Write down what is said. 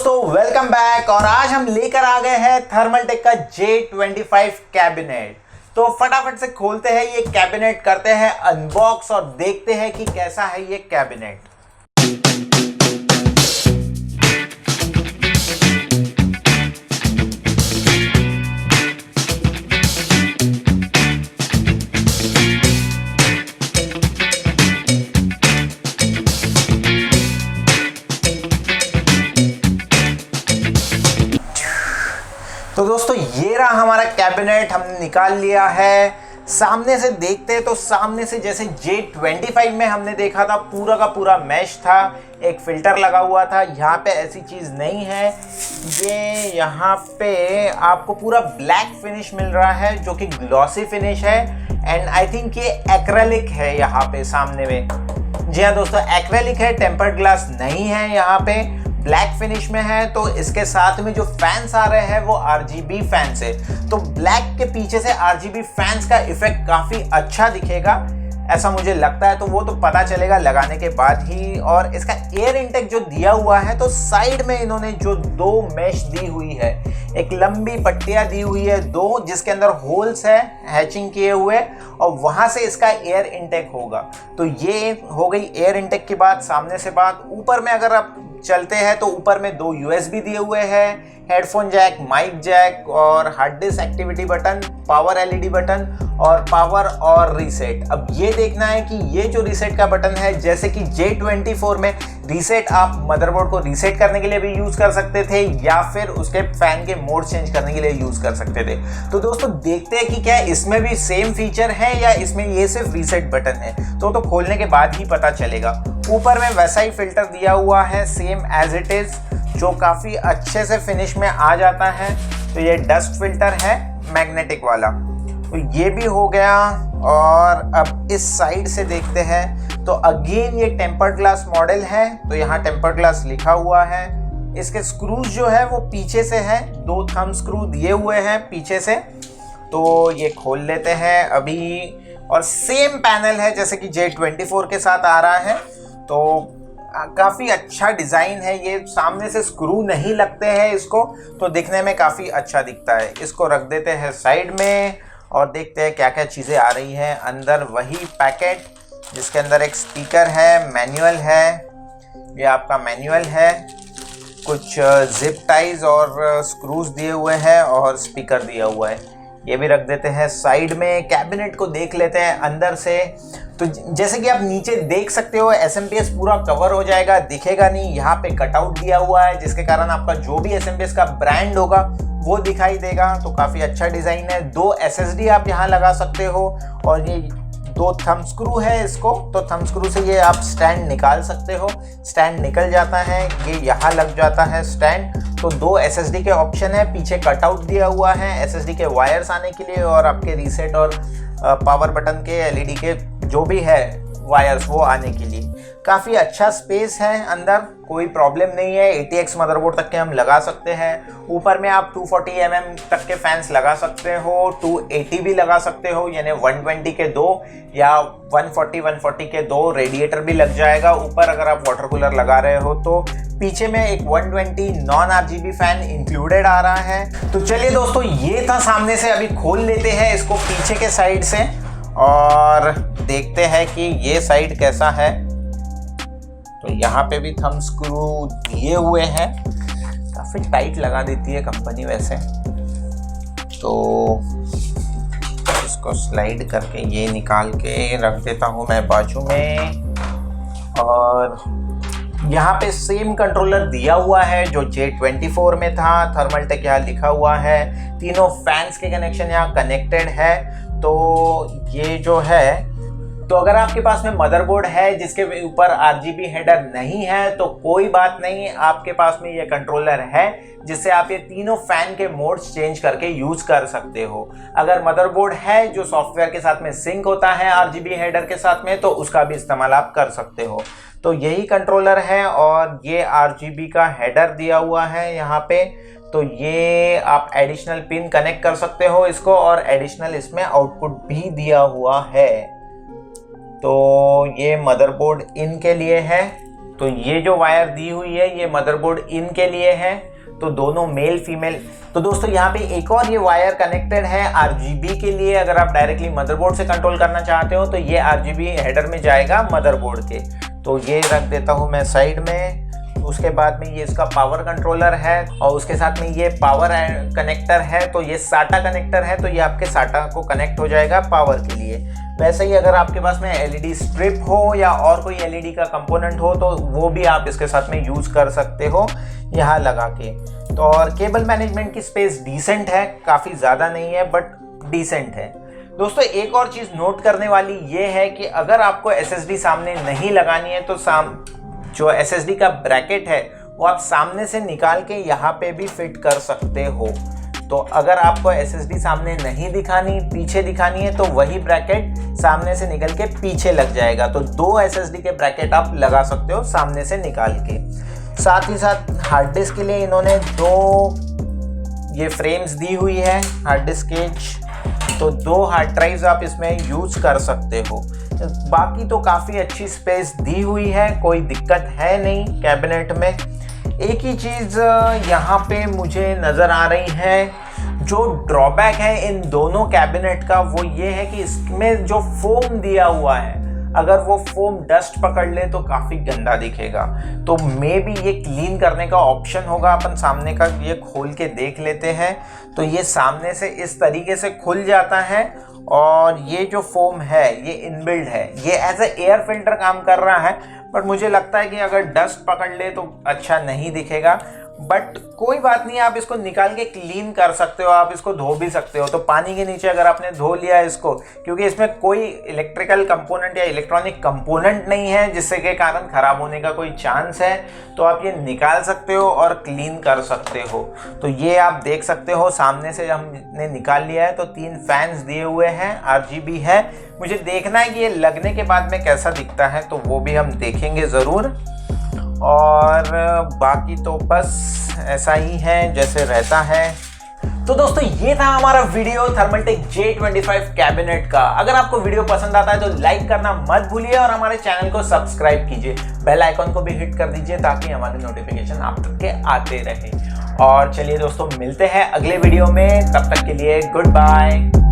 दोस्तों welcome back. और आज हम लेकर आ गए हैं थर्मलटेक का J25 कैबिनेट। तो फटाफट से खोलते हैं ये कैबिनेट, करते हैं अनबॉक्स और देखते हैं कि कैसा है ये कैबिनेट। तो दोस्तों ये रहा हमारा कैबिनेट, हमने निकाल लिया है। सामने से देखते हैं तो सामने से जैसे J25 में हमने देखा था पूरा का पूरा मैश था, एक फिल्टर लगा हुआ था। यहाँ पे ऐसी चीज़ नहीं है। ये यहाँ पे आपको पूरा ब्लैक फिनिश मिल रहा है जो कि ग्लॉसी फिनिश है। एंड आई थिंक ये एक्रेलिक है यहाँ पे सामने में। जी हाँ दोस्तों, एक्रेलिक है, टेम्पर्ड ग्लास नहीं है। यहाँ पे ब्लैक फिनिश में है। तो इसके साथ में जो फैंस आ रहे हैं वो RGB फैंस है। तो ब्लैक के पीछे से RGB फैंस का इफेक्ट काफ़ी अच्छा दिखेगा, ऐसा मुझे लगता है। तो वो तो पता चलेगा लगाने के बाद ही। और इसका एयर इनटेक जो दिया हुआ है, तो साइड में इन्होंने जो दो मेश दी हुई है, एक लंबी पट्टियाँ दी हुई है दो, जिसके अंदर होल्स है हैचिंग किए हुए, और वहाँ से इसका एयर इनटेक होगा। तो ये हो गई एयर इनटेक की बात। सामने से बात, ऊपर में अगर आप चलते हैं तो ऊपर में दो USB दिए हुए हैं, हेडफोन जैक, माइक जैक और hard disk activity button, power LED button और पावर और रीसेट। अब ये देखना है कि ये जो रीसेट का बटन है, जैसे कि J24 में रीसेट आप मदरबोर्ड को रीसेट करने के लिए भी यूज़ कर सकते थे, या फिर उसके फैन के मोड चेंज करने के लिए यूज़ कर सकते थे। तो दोस्तों देखते हैं कि क्या इसमें भी सेम फीचर है या इसमें ये सिर्फ रीसेट बटन है। तो खोलने के बाद ही पता चलेगा। ऊपर में वैसा ही फिल्टर दिया हुआ है सेम एज इट इज़, जो काफ़ी अच्छे से फिनिश में आ जाता है। तो ये डस्ट फिल्टर है मैग्नेटिक वाला। तो ये भी हो गया। और अब इस साइड से देखते हैं तो अगेन ये टेम्पर्ड ग्लास मॉडल है। तो यहाँ टेम्पर्ड ग्लास लिखा हुआ है। इसके स्क्रूज जो है वो पीछे से है, दो थंब स्क्रू दिए हुए हैं पीछे से। तो ये खोल लेते हैं अभी। और सेम पैनल है जैसे कि J24 के साथ आ रहा है। तो काफ़ी अच्छा डिज़ाइन है। ये सामने से स्क्रू नहीं लगते हैं इसको, तो दिखने में काफ़ी अच्छा दिखता है। इसको रख देते हैं साइड में और देखते हैं क्या क्या चीज़ें आ रही हैं अंदर। वही पैकेट जिसके अंदर एक स्पीकर है, मैनुअल है, ये आपका मैनुअल है, कुछ जिप टाइज और स्क्रूज दिए हुए हैं और स्पीकर दिया हुआ है। ये भी रख देते हैं साइड में। कैबिनेट को देख लेते हैं अंदर से। तो जैसे कि आप नीचे देख सकते हो, SMPS पूरा कवर हो जाएगा, दिखेगा नहीं। यहाँ पे कटआउट दिया हुआ है जिसके कारण आपका जो भी SMPS का ब्रांड होगा वो दिखाई देगा। तो काफ़ी अच्छा डिज़ाइन है। दो SSD आप यहाँ लगा सकते हो, और ये दो थंब स्क्रू है इसको। तो थंब स्क्रू से ये आप स्टैंड निकाल सकते हो, स्टैंड निकल जाता है, ये यहाँ लग जाता है स्टैंड। तो दो SSD के ऑप्शन है, पीछे कटआउट दिया हुआ है SSD के वायर्स आने के लिए, और आपके रीसेट और पावर बटन के LED के जो भी है वायर्स वो आने के लिए। काफ़ी अच्छा स्पेस है अंदर, कोई प्रॉब्लम नहीं है। ATX मदरबोर्ड तक के हम लगा सकते हैं। ऊपर में आप 240 mm तक के फैंस लगा सकते हो, 280 भी लगा सकते हो, यानी 120 के दो या 140 के दो रेडिएटर भी लग जाएगा ऊपर, अगर आप वाटर कूलर लगा रहे हो तो। पीछे में एक 120 नॉन RGB फैन इंक्लूडेड आ रहा है। तो चलिए दोस्तों, ये था सामने से। अभी खोल लेते हैं इसको पीछे के साइड से और देखते हैं कि ये साइड कैसा है। तो यहाँ पे भी थंब स्क्रू दिए हुए हैं, काफ़ी टाइट लगा देती है कंपनी वैसे। तो इसको स्लाइड करके ये निकाल के रख देता हूँ मैं बाजू में। और यहाँ पे सेम कंट्रोलर दिया हुआ है जो J24 में था। थर्मलटेक यहाँ लिखा हुआ है। तीनों फैंस के कनेक्शन यहाँ कनेक्टेड है। तो ये जो है, तो अगर आपके पास में मदरबोर्ड है जिसके ऊपर RGB हेडर नहीं है तो कोई बात नहीं, आपके पास में ये कंट्रोलर है जिससे आप ये तीनों फैन के मोड्स चेंज करके यूज कर सकते हो। अगर मदरबोर्ड है जो सॉफ्टवेयर के साथ में सिंक होता है RGB हेडर के साथ में, तो उसका भी इस्तेमाल आप कर सकते हो। तो यही कंट्रोलर है, और ये RGB का हेडर दिया हुआ है यहाँ पे। तो ये आप एडिशनल पिन कनेक्ट कर सकते हो इसको, और एडिशनल इसमें आउटपुट भी दिया हुआ है। तो ये मदरबोर्ड इन के लिए है। तो ये जो वायर दी हुई है ये मदरबोर्ड इन के लिए है, तो दोनों मेल फीमेल। तो दोस्तों यहाँ पे एक और ये वायर कनेक्टेड है RGB के लिए। अगर आप डायरेक्टली मदरबोर्ड से कंट्रोल करना चाहते हो तो ये RGB हेडर में जाएगा मदरबोर्ड के। तो ये रख देता हूँ मैं साइड में। उसके बाद में ये इसका पावर कंट्रोलर है और उसके साथ में ये पावर कनेक्टर है। तो ये साटा कनेक्टर है, तो ये आपके साटा को कनेक्ट हो जाएगा पावर के लिए। वैसे ही अगर आपके पास में LED स्ट्रिप हो या और कोई LED का कंपोनेंट हो तो वो भी आप इसके साथ में यूज़ कर सकते हो यहाँ लगा के। तो और केबल मैनेजमेंट की स्पेस डिसेंट है, काफ़ी ज़्यादा नहीं है बट डिसेंट है। दोस्तों एक और चीज़ नोट करने वाली ये है कि अगर आपको SSD सामने नहीं लगानी है तो जो SSD का ब्रैकेट है वो आप सामने से निकाल के यहाँ पे भी फिट कर सकते हो। तो अगर आपको SSD सामने नहीं दिखानी, पीछे दिखानी है, तो वही ब्रैकेट सामने से निकल के पीछे लग जाएगा। तो 2 SSD के ब्रैकेट आप लगा सकते हो सामने से निकाल के। साथ ही साथ हार्ड डिस्क के लिए इन्होंने 2 ये फ्रेम्स दी हुई है हार्ड डिस्क केज, तो 2 हार्ड ड्राइव्स आप इसमें यूज कर सकते हो। बाकी तो काफ़ी अच्छी स्पेस दी हुई है, कोई दिक्कत है नहीं कैबिनेट में। एक ही चीज़ यहाँ पे मुझे नज़र आ रही है, जो ड्रॉबैक है इन दोनों कैबिनेट का वो ये है कि इसमें जो फोम दिया हुआ है, अगर वो फोम डस्ट पकड़ ले तो काफ़ी गंदा दिखेगा। तो मे बी ये क्लीन करने का ऑप्शन होगा। अपन सामने का ये खोल के देख लेते हैं। तो ये सामने से इस तरीके से खुल जाता है और ये जो फोम है ये इनबिल्ड है, ये एज ए एयर फिल्टर काम कर रहा है। बट मुझे लगता है कि अगर डस्ट पकड़ ले तो अच्छा नहीं दिखेगा। बट कोई बात नहीं, आप इसको निकाल के क्लीन कर सकते हो, आप इसको धो भी सकते हो। तो पानी के नीचे अगर आपने धो लिया इसको, क्योंकि इसमें कोई इलेक्ट्रिकल कंपोनेंट या इलेक्ट्रॉनिक कंपोनेंट नहीं है जिससे के कारण ख़राब होने का कोई चांस है, तो आप ये निकाल सकते हो और क्लीन कर सकते हो। तो ये आप देख सकते हो सामने से हमने निकाल लिया है। तो 3 फैंस दिए हुए हैं, RGB है। मुझे देखना है कि ये लगने के बाद में कैसा दिखता है, तो वो भी हम देखेंगे ज़रूर। और बाकी तो बस ऐसा ही है जैसे रहता है। तो दोस्तों ये था हमारा वीडियो थर्मलटेक J25 कैबिनेट का। अगर आपको वीडियो पसंद आता है तो लाइक करना मत भूलिए और हमारे चैनल को सब्सक्राइब कीजिए। बेल आइकॉन को भी हिट कर दीजिए ताकि हमारे नोटिफिकेशन आप तक के आते रहे। और चलिए दोस्तों मिलते हैं अगले वीडियो में, तब तक के लिए गुड बाय।